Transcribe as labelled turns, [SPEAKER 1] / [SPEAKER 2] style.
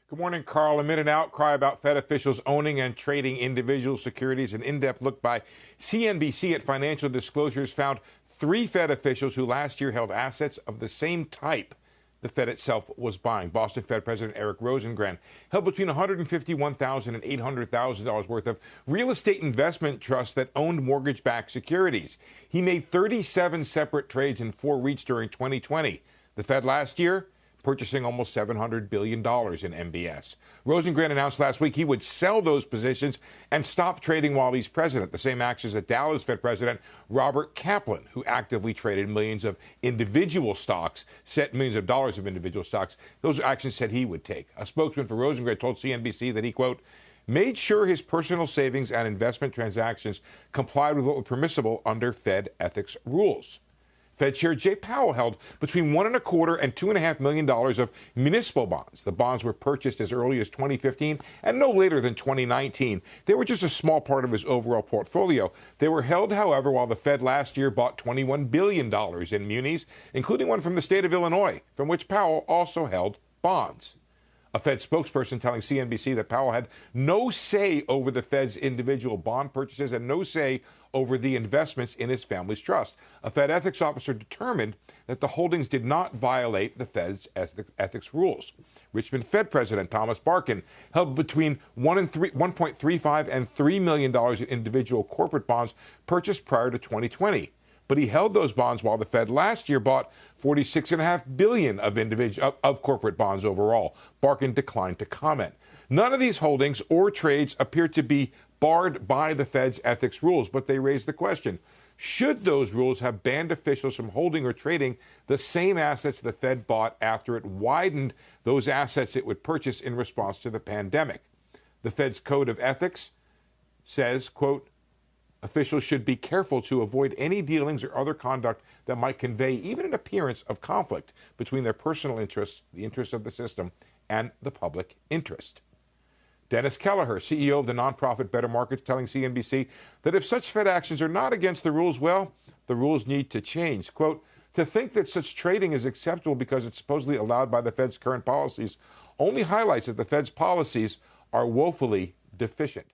[SPEAKER 1] Good morning, Carl. Amid an outcry about Fed officials owning and trading individual securities, an in-depth look by CNBC at financial disclosures found 3 Fed officials who last year held assets of the same type the Fed itself was buying. Boston Fed President Eric Rosengren held between $151,000 and $800,000 worth of real estate investment trusts that owned mortgage-backed securities. He made 37 separate trades in 4 REITs during 2020. The Fed last year purchasing almost $700 billion in MBS. Rosengren announced last week he would sell those positions and stop trading while he's president. The same actions that Dallas Fed President Robert Kaplan, who actively traded millions of individual stocks, set millions of dollars of individual stocks, those actions said he would take. A spokesman for Rosengren told CNBC that he, quote, made sure his personal savings and investment transactions complied with what was permissible under Fed ethics rules. Fed Chair Jay Powell held between $1.25 and $2.5 million of municipal bonds. The bonds were purchased as early as 2015 and no later than 2019. They were just a small part of his overall portfolio. They were held, however, while the Fed last year bought $21 billion in munis, including one from the state of Illinois, from which Powell also held bonds. A Fed spokesperson telling CNBC that Powell had no say over the Fed's individual bond purchases and no say over the investments in his family's trust. A Fed ethics officer determined that the holdings did not violate the Fed's ethics rules. Richmond Fed President Thomas Barkin held between $1.35 and $3 million in individual corporate bonds purchased prior to 2020. But he held those bonds while the Fed last year bought $46.5 billion of corporate bonds overall. Barkin declined to comment. None of these holdings or trades appear to be barred by the Fed's ethics rules, but they raise the question, should those rules have banned officials from holding or trading the same assets the Fed bought after it widened those assets it would purchase in response to the pandemic? The Fed's code of ethics says, quote, officials should be careful to avoid any dealings or other conduct that might convey even an appearance of conflict between their personal interests, the interests of the system, and the public interest. Dennis Kelleher, CEO of the nonprofit Better Markets, telling CNBC that if such Fed actions are not against the rules, well, the rules need to change. Quote, to think that such trading is acceptable because it's supposedly allowed by the Fed's current policies only highlights that the Fed's policies are woefully deficient.